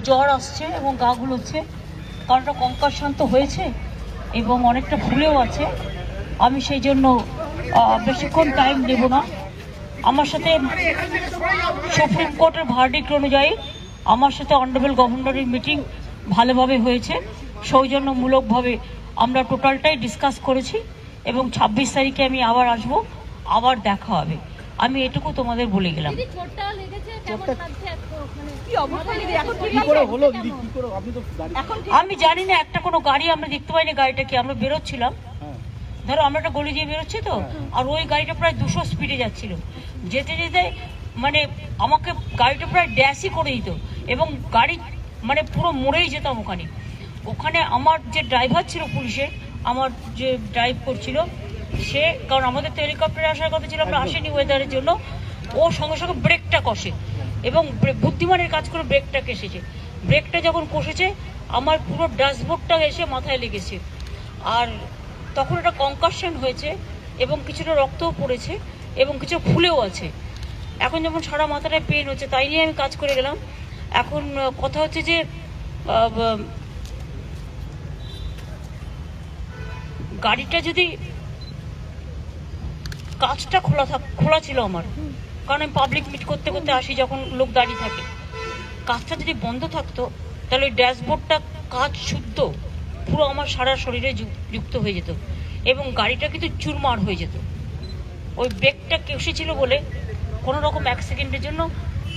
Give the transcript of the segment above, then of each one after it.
জ্বর আসছে এবং গা গুলোচ্ছে, কারণটা কঙ্কাশান্ত হয়েছে এবং অনেকটা ফুলেও আছে। আমি সেই জন্য বেশিক্ষণ টাইম নেব না। আমার সাথে সুপ্রিম কোর্টের ভার্ডিক্ট অনুযায়ী আমার সাথে অনারেবল গভর্নরের মিটিং ভালোভাবে হয়েছে, সৌজন্যমূলকভাবে আমরা টোটালটাই ডিসকাস করেছি এবং 26 তারিখে আমি আবার আসব, আবার দেখা হবে। আমি এটুকু তোমাদের বলে গেলাম। আমি জানি না, একটা কোনো গাড়ি আমরা দেখতে পাইনি, গাড়িটা কি, আমরা বেরোচ্ছিলাম, ধরো আমরা একটা গলি দিয়ে বেরোচ্ছি তো, আর ওই গাড়িটা প্রায় 200 স্পিডে যাচ্ছিল, যেতে যেতে মানে আমাকে গাড়িটা প্রায় ড্যাশই করে দিত এবং গাড়ি মানে পুরো মরেই যেতাম ওখানে। ওখানে আমার যে ড্রাইভার ছিল পুলিশের, আমার যে ড্রাইভ করছিল সে, কারণ আমাদের তো হেলিকপ্টারে আসার কথা ছিল, আমরা আসেনি ওয়েদারের জন্য, ও সঙ্গে সঙ্গে ব্রেকটা কষে এবং বুদ্ধিমানের কাজ করে ব্রেকটা কেসেছে। ব্রেকটা যখন কষেছে আমার পুরো ড্যাশবোর্ডটা এসে মাথায় লেগেছে, আর তখন একটা কনকাশন হয়েছে এবং কিছুটা রক্তও পড়েছে এবং কিছু ফুলেও আছে। এখন যেমন সারা মাথাটায় পেন হচ্ছে, তাই নিয়ে আমি কাজ করে গেলাম। এখন কথা হচ্ছে যে গাড়িটা যদি কাঁচটা খোলা ছিল আমার, কারণ আমি পাবলিক মিট করতে করতে আসি যখন লোক দাঁড়িয়ে থাকে, কাঁচটা যদি বন্ধ থাকতো তাহলে ওই ড্যাশবোর্ডটা কাঁচ শুদ্ধ পুরো আমার সারা শরীরে যুক্ত হয়ে যেত এবং গাড়িটা কিন্তু চুরমার হয়ে যেত। ওই ব্রেকটা কেসেছিল বলে কোনো রকম 1 সেকেন্ডের জন্য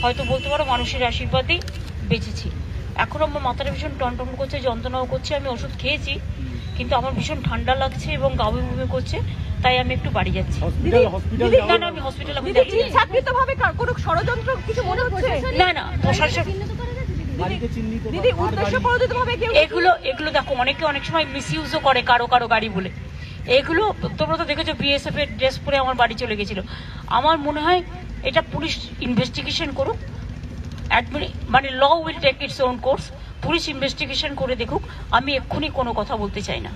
হয়তো বলতে পারো মানুষের আশীর্বাদেই বেঁচেছি। এখন আমার মাথাটা ভীষণ টনটন করছে, যন্ত্রণাও করছে, আমি ওষুধ খেয়েছি কিন্তু আমার ভীষণ ঠান্ডা লাগছে এবং গা বমি বমি করছে, তাই আমি একটু বাড়ি যাচ্ছি। না না, আমি হসপিটালে না না, প্রশাসন এগুলো দেখো অনেকে অনেক সময় মিসইউজও করে কারো কারো গাড়ি বলে। এগুলো তোমরা তো দেখেছো, বিএসএফ এর ড্রেস পরে আমার বাড়ি চলে গেছিল। আমার মনে হয় এটা পুলিশ ইনভেস্টিগেশন করুক, মানে law will take its own course, পুলিশ ইনভেস্টিগেশন করে দেখুক। আমি এক্ষুনি কোনো কথা বলতে চাই না।